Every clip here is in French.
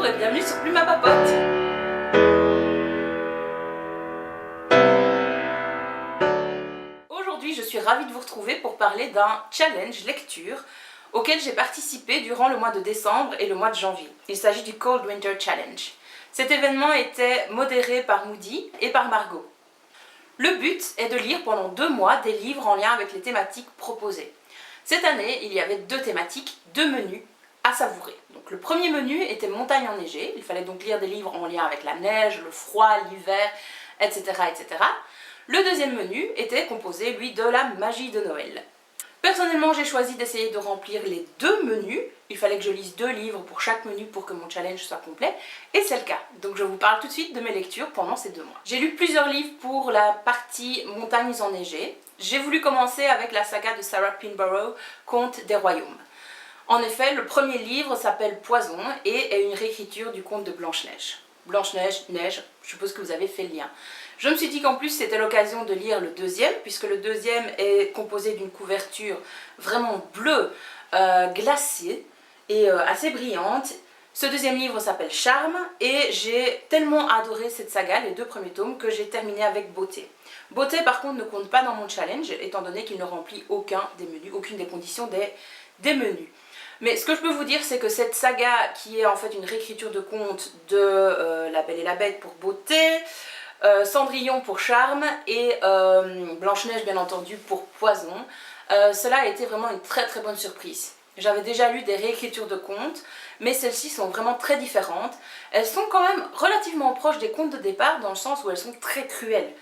Bonjour et bienvenue sur Plume à Papote. Aujourd'hui, je suis ravie de vous retrouver pour parler d'un challenge lecture auquel j'ai participé durant le mois de décembre et le mois de janvier. Il s'agit du Cold Winter Challenge. Cet événement était modéré par Moody et par Margot. Le but est de lire pendant 2 mois des livres en lien avec les thématiques proposées. Cette année, il y avait 2 thématiques, 2 menus à savourer. Donc le premier menu était montagne enneigée, il fallait donc lire des livres en lien avec la neige, le froid, l'hiver, etc., etc. Le deuxième menu était composé, lui, de la magie de Noël. Personnellement, j'ai choisi d'essayer de remplir les 2 menus. Il fallait que je lise 2 livres pour chaque menu pour que mon challenge soit complet, et c'est le cas. Donc je vous parle tout de suite de mes lectures pendant ces 2 mois. J'ai lu plusieurs livres pour la partie montagnes enneigées. J'ai voulu commencer avec la saga de Sarah Pinborough, Conte des Royaumes. En effet, le premier livre s'appelle Poison et est une réécriture du conte de Blanche-Neige. Blanche-Neige, neige, je suppose que vous avez fait le lien. Je me suis dit qu'en plus c'était l'occasion de lire le deuxième, puisque le deuxième est composé d'une couverture vraiment bleue, glacée et assez brillante. Ce deuxième livre s'appelle Charme et j'ai tellement adoré cette saga, les 2 premiers tomes, que j'ai terminé avec Beauté. Beauté par contre ne compte pas dans mon challenge, étant donné qu'il ne remplit aucun des menus, aucune des conditions des menus. Mais ce que je peux vous dire, c'est que cette saga, qui est en fait une réécriture de conte de La Belle et la Bête pour Beauté, Cendrillon pour Charme et Blanche-Neige bien entendu pour Poison, cela a été vraiment une très très bonne surprise. J'avais déjà lu des réécritures de contes, mais celles-ci sont vraiment très différentes. Elles sont quand même relativement proches des contes de départ, dans le sens où elles sont très cruelles.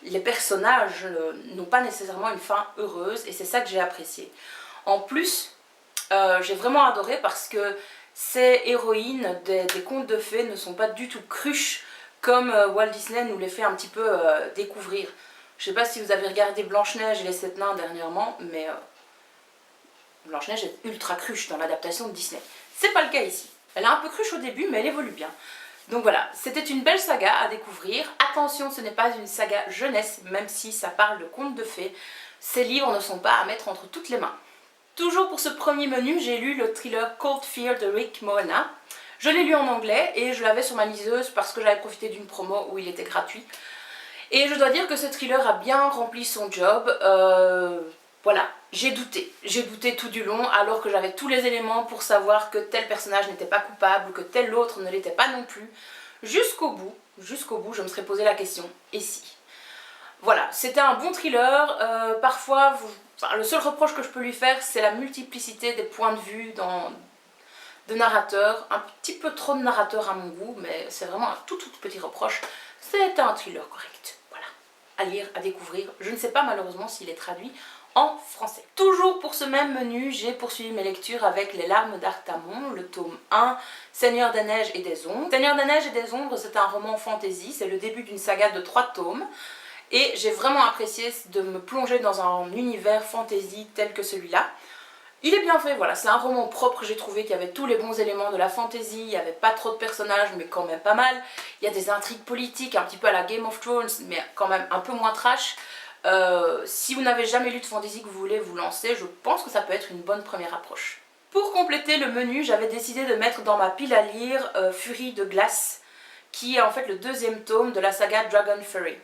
Les personnages n'ont pas nécessairement une fin heureuse, et c'est ça que j'ai apprécié. En plus, j'ai vraiment adoré parce que ces héroïnes des contes de fées ne sont pas du tout cruches comme Walt Disney nous les fait un petit peu découvrir. Je sais pas si vous avez regardé Blanche-Neige et les 7 nains dernièrement, mais Blanche-Neige est ultra cruche dans l'adaptation de Disney. C'est pas le cas ici. Elle est un peu cruche au début, mais elle évolue bien. Donc voilà, c'était une belle saga à découvrir. Attention, ce n'est pas une saga jeunesse, même si ça parle de contes de fées. Ces livres ne sont pas à mettre entre toutes les mains. Toujours pour ce premier menu, j'ai lu le thriller Cold Fear de Rick Moena. Je l'ai lu en anglais et je l'avais sur ma liseuse parce que j'avais profité d'une promo où il était gratuit. Et je dois dire que ce thriller a bien rempli son job. Voilà, j'ai douté tout du long alors que j'avais tous les éléments pour savoir que tel personnage n'était pas coupable ou que tel autre ne l'était pas non plus. Jusqu'au bout, je me serais posé la question, et si ? Voilà, c'était un bon thriller, parfois, le seul reproche que je peux lui faire, c'est la multiplicité des points de vue de narrateurs, un petit peu trop de narrateurs à mon goût, mais c'est vraiment un tout petit reproche. C'est un thriller correct, voilà, à lire, à découvrir. Je ne sais pas malheureusement s'il est traduit en français. Toujours pour ce même menu, j'ai poursuivi mes lectures avec Les Larmes d'Artamon, le tome 1, Seigneur des Neiges et des Ombres. Seigneur des Neiges et des Ombres, c'est un roman fantasy, c'est le début d'une saga de 3 tomes. Et j'ai vraiment apprécié de me plonger dans un univers fantasy tel que celui-là. Il est bien fait, voilà, c'est un roman propre, j'ai trouvé qu'il y avait tous les bons éléments de la fantasy, il n'y avait pas trop de personnages, mais quand même pas mal. Il y a des intrigues politiques, un petit peu à la Game of Thrones, mais quand même un peu moins trash. Si vous n'avez jamais lu de fantasy que vous voulez vous lancer, je pense que ça peut être une bonne première approche. Pour compléter le menu, j'avais décidé de mettre dans ma pile à lire Furie de glace, qui est en fait le 2e tome de la saga Dragon Fury.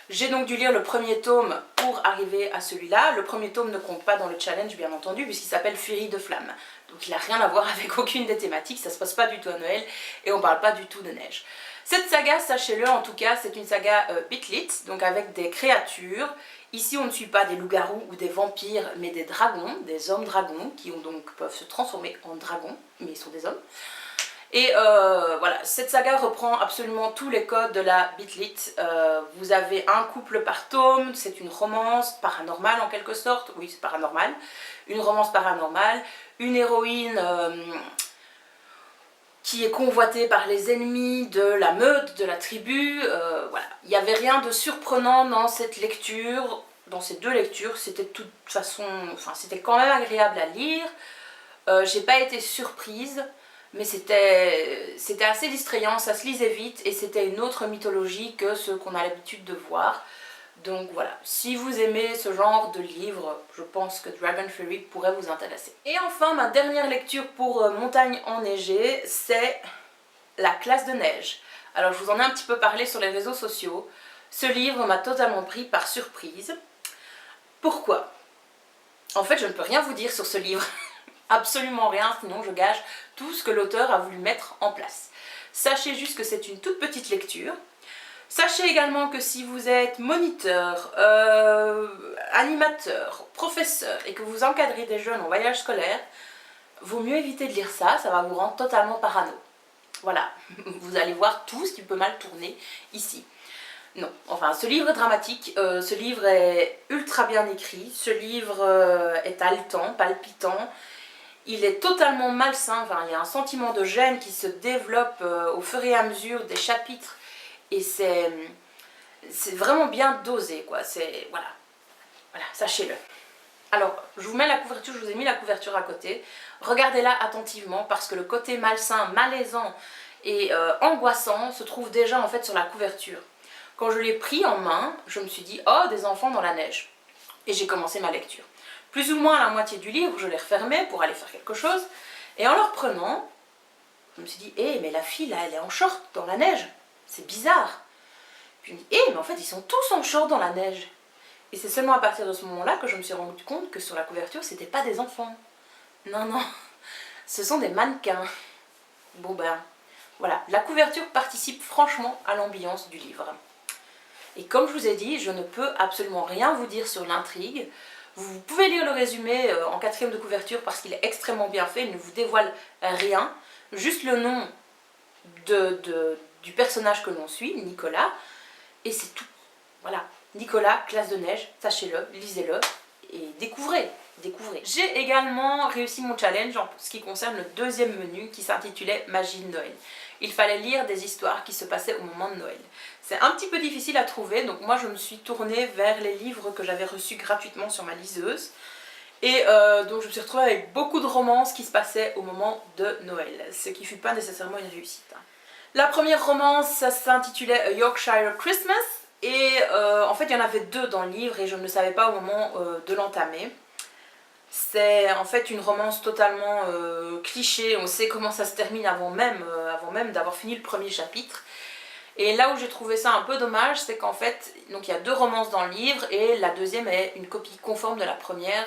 J'ai donc dû lire le premier tome pour arriver à celui-là. Le premier tome ne compte pas dans le challenge bien entendu puisqu'il s'appelle Furie de flamme. Donc il n'a rien à voir avec aucune des thématiques, ça se passe pas du tout à Noël et on parle pas du tout de neige. Cette saga, sachez-le en tout cas, c'est une saga bitlit, donc avec des créatures. Ici on ne suit pas des loups-garous ou des vampires mais des dragons, des hommes dragons qui peuvent se transformer en dragons, mais ils sont des hommes. Et voilà, cette saga reprend absolument tous les codes de la bitlit. Vous avez un couple par tome, c'est une romance paranormale en quelque sorte, oui c'est paranormal, une romance paranormale, une héroïne qui est convoitée par les ennemis de la meute, de la tribu, voilà. Il n'y avait rien de surprenant dans cette lecture, dans ces 2 lectures, c'était de toute façon, enfin c'était quand même agréable à lire, j'ai pas été surprise. Mais c'était assez distrayant, ça se lisait vite et c'était une autre mythologie que ce qu'on a l'habitude de voir. Donc voilà, si vous aimez ce genre de livre, je pense que Dragon Fury pourrait vous intéresser. Et enfin, ma dernière lecture pour Montagne enneigée, c'est La classe de neige. Alors je vous en ai un petit peu parlé sur les réseaux sociaux. Ce livre m'a totalement pris par surprise. Pourquoi? En fait, je ne peux rien vous dire sur ce livre. Absolument rien, sinon je gâche tout ce que l'auteur a voulu mettre en place. Sachez juste que c'est une toute petite lecture. Sachez également que si vous êtes moniteur, animateur, professeur et que vous encadrez des jeunes en voyage scolaire, vaut mieux éviter de lire ça, ça va vous rendre totalement parano. Voilà, vous allez voir tout ce qui peut mal tourner ici. Non, enfin ce livre est dramatique, ce livre est ultra bien écrit, ce livre est haletant, palpitant, il est totalement malsain, enfin il y a un sentiment de gêne qui se développe au fur et à mesure des chapitres et c'est vraiment bien dosé quoi, c'est voilà, sachez-le. Alors, je vous mets la couverture, je vous ai mis la couverture à côté. Regardez-la attentivement parce que le côté malsain, malaisant et angoissant se trouve déjà en fait sur la couverture. Quand je l'ai pris en main, je me suis dit « Oh, des enfants dans la neige !» Et j'ai commencé ma lecture. Plus ou moins à la moitié du livre, je l'ai refermé pour aller faire quelque chose. Et en le reprenant, je me suis dit « Eh, mais la fille là, elle est en short dans la neige. C'est bizarre. » Puis je me dis « Eh, mais en fait, ils sont tous en short dans la neige. » Et c'est seulement à partir de ce moment-là que je me suis rendu compte que sur la couverture, c'était pas des enfants. Non, non, ce sont des mannequins. Bon ben, voilà, la couverture participe franchement à l'ambiance du livre. Et comme je vous ai dit, je ne peux absolument rien vous dire sur l'intrigue. Vous pouvez lire le résumé en 4e de couverture parce qu'il est extrêmement bien fait, il ne vous dévoile rien. Juste le nom du personnage que l'on suit, Nicolas, et c'est tout. Voilà. Nicolas, classe de neige, sachez-le, lisez-le et découvrez. J'ai également réussi mon challenge en ce qui concerne le 2e menu qui s'intitulait Magie de Noël. Il fallait lire des histoires qui se passaient au moment de Noël. C'est un petit peu difficile à trouver, donc moi je me suis tournée vers les livres que j'avais reçus gratuitement sur ma liseuse. Et donc je me suis retrouvée avec beaucoup de romances qui se passaient au moment de Noël, ce qui ne fut pas nécessairement une réussite. La première romance, ça s'intitulait A Yorkshire Christmas. Et en fait il y en avait 2 dans le livre et je ne le savais pas au moment de l'entamer. C'est en fait une romance totalement cliché, on sait comment ça se termine avant même d'avoir fini le premier chapitre. Et là où j'ai trouvé ça un peu dommage, c'est qu'en fait, donc il y a 2 romances dans le livre et la 2e est une copie conforme de la première.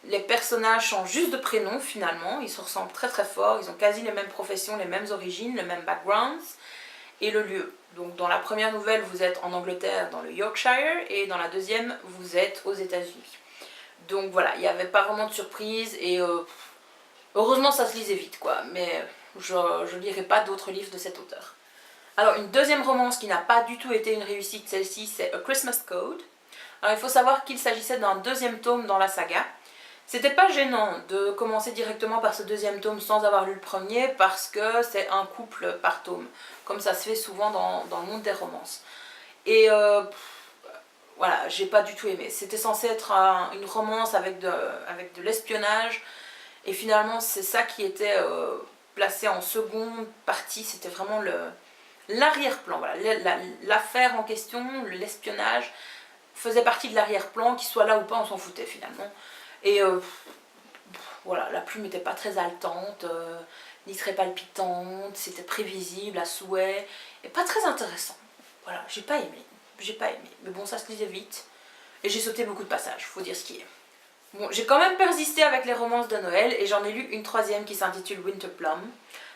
Les personnages changent juste de prénom finalement, ils se ressemblent très très fort, ils ont quasi les mêmes professions, les mêmes origines, le même background et le lieu. Donc dans la première nouvelle, vous êtes en Angleterre, dans le Yorkshire, et dans la 2e, vous êtes aux États-Unis. Donc voilà, il n'y avait pas vraiment de surprise, et heureusement ça se lisait vite quoi, mais je ne lirai pas d'autres livres de cet auteur. Alors une 2e romance qui n'a pas du tout été une réussite, celle-ci, c'est A Christmas Code. Alors il faut savoir qu'il s'agissait d'un 2e tome dans la saga. C'était pas gênant de commencer directement par ce 2e tome sans avoir lu le premier parce que c'est un couple par tome, comme ça se fait souvent dans le monde des romances. Et voilà, j'ai pas du tout aimé. C'était censé être une romance avec de l'espionnage et finalement c'est ça qui était placé en seconde partie, c'était vraiment l'arrière-plan. Voilà. L'affaire en question, l'espionnage, faisait partie de l'arrière-plan, qu'il soit là ou pas, on s'en foutait finalement. Et voilà, la plume n'était pas très haletante, ni très palpitante, c'était prévisible à souhait, et pas très intéressant. Voilà, j'ai pas aimé. Mais bon, ça se lisait vite, et j'ai sauté beaucoup de passages, faut dire ce qui est. Bon, j'ai quand même persisté avec les romances de Noël, et j'en ai lu une 3e qui s'intitule Winter Plum.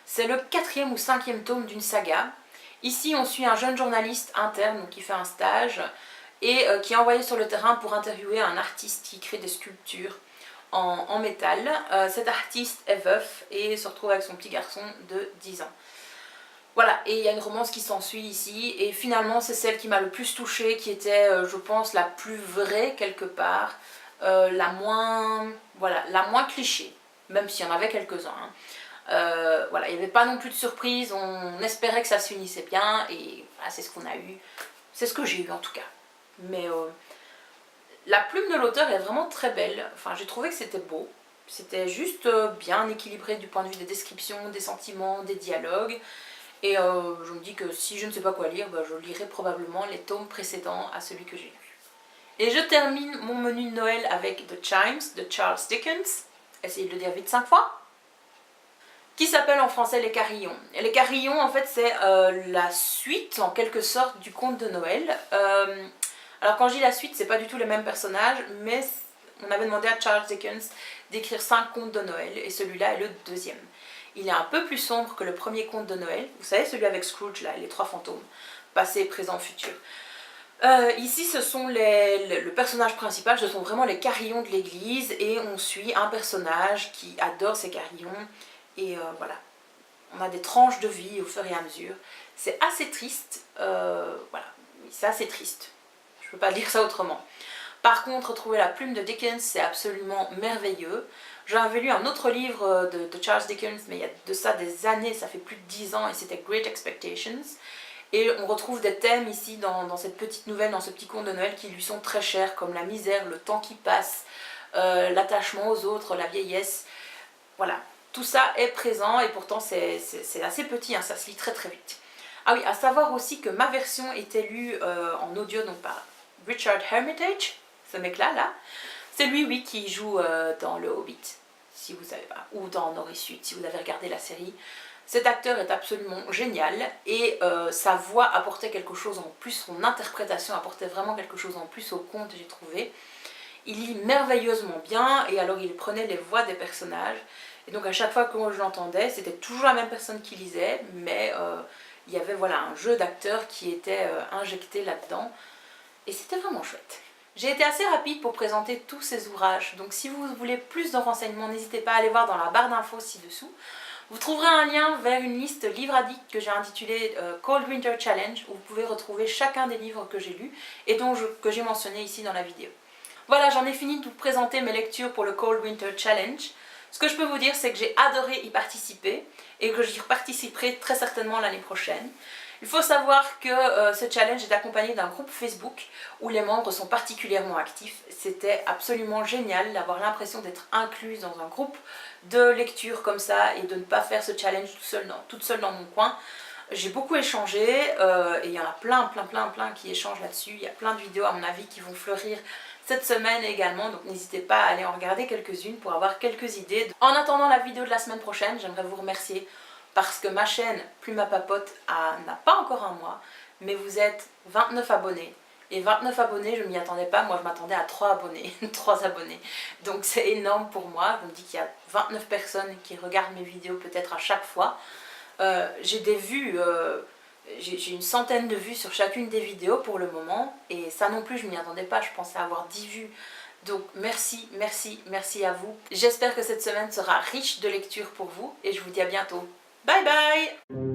C'est le 4e ou 5e tome d'une saga. Ici, on suit un jeune journaliste interne donc qui fait un stage, et qui est envoyé sur le terrain pour interviewer un artiste qui crée des sculptures en métal. Cet artiste est veuf et se retrouve avec son petit garçon de 10 ans. Voilà, et il y a une romance qui s'ensuit ici, et finalement c'est celle qui m'a le plus touchée, qui était, je pense, la plus vraie quelque part, la moins cliché, même s'il y en avait quelques-uns. Voilà, il n'y avait pas non plus de surprise, on espérait que ça se finissait bien, et voilà, c'est ce qu'on a eu, c'est ce que j'ai eu en tout cas. Mais la plume de l'auteur est vraiment très belle, enfin j'ai trouvé que c'était beau, c'était juste bien équilibré du point de vue des descriptions, des sentiments, des dialogues, et je me dis que si je ne sais pas quoi lire, bah, je lirai probablement les tomes précédents à celui que j'ai lu. Et je termine mon menu de Noël avec The Chimes de Charles Dickens, essayez de le dire vite 5 fois, qui s'appelle en français Les Carillons. Et Les Carillons, en fait, c'est la suite, en quelque sorte, du conte de Noël. Alors quand je dis la suite, c'est pas du tout les mêmes personnages, mais on avait demandé à Charles Dickens d'écrire 5 contes de Noël, et celui-là est le deuxième. Il est un peu plus sombre que le premier conte de Noël, vous savez, celui avec Scrooge, là, les 3 fantômes, passé, présent, futur. Ici, ce sont le personnage principal, ce sont vraiment les carillons de l'église, et on suit un personnage qui adore ces carillons, et voilà. On a des tranches de vie au fur et à mesure. C'est assez triste, voilà, c'est assez triste. Je ne peux pas dire ça autrement. Par contre, retrouver la plume de Dickens, c'est absolument merveilleux. J'avais lu un autre livre de Charles Dickens, mais il y a de ça des années, ça fait plus de 10 ans, et c'était Great Expectations. Et on retrouve des thèmes ici dans cette petite nouvelle, dans ce petit conte de Noël qui lui sont très chers, comme la misère, le temps qui passe, l'attachement aux autres, la vieillesse. Voilà, tout ça est présent et pourtant c'est assez petit, hein, ça se lit très très vite. Ah oui, à savoir aussi que ma version était lue en audio donc par Richard Hermitage, ce mec-là, là. C'est lui, oui, qui joue dans Le Hobbit, si vous savez pas, ou dans Nord et Sud, si vous avez regardé la série. Cet acteur est absolument génial et sa voix apportait quelque chose en plus, son interprétation apportait vraiment quelque chose en plus au conte, j'ai trouvé. Il lit merveilleusement bien et alors il prenait les voix des personnages. Et donc à chaque fois que je l'entendais, c'était toujours la même personne qui lisait, mais il y avait voilà, un jeu d'acteurs qui était injecté là-dedans. Et c'était vraiment chouette. J'ai été assez rapide pour présenter tous ces ouvrages, donc si vous voulez plus de renseignements, n'hésitez pas à aller voir dans la barre d'infos ci-dessous. Vous trouverez un lien vers une liste livres addicts que j'ai intitulée Cold Winter Challenge, où vous pouvez retrouver chacun des livres que j'ai lus et que j'ai mentionné ici dans la vidéo. Voilà, j'en ai fini de vous présenter mes lectures pour le Cold Winter Challenge. Ce que je peux vous dire, c'est que j'ai adoré y participer et que j'y participerai très certainement l'année prochaine. Il faut savoir que ce challenge est accompagné d'un groupe Facebook où les membres sont particulièrement actifs. C'était absolument génial d'avoir l'impression d'être incluse dans un groupe de lecture comme ça et de ne pas faire ce challenge toute seule dans mon coin. J'ai beaucoup échangé et il y en a plein qui échangent là-dessus. Il y a plein de vidéos à mon avis qui vont fleurir cette semaine également, donc n'hésitez pas à aller en regarder quelques-unes pour avoir quelques idées. En attendant la vidéo de la semaine prochaine, j'aimerais vous remercier parce que ma chaîne Plume à Papote n'a pas encore un mois, mais vous êtes 29 abonnés. Et 29 abonnés, je ne m'y attendais pas, moi je m'attendais à 3 abonnés, 3 abonnés. Donc c'est énorme pour moi, je me dis qu'il y a 29 personnes qui regardent mes vidéos peut-être à chaque fois. J'ai des vues, j'ai une centaine de vues sur chacune des vidéos pour le moment. Et ça non plus, je ne m'y attendais pas, je pensais avoir 10 vues. Donc merci, merci, merci à vous. J'espère que cette semaine sera riche de lecture pour vous et je vous dis à bientôt. Bye bye!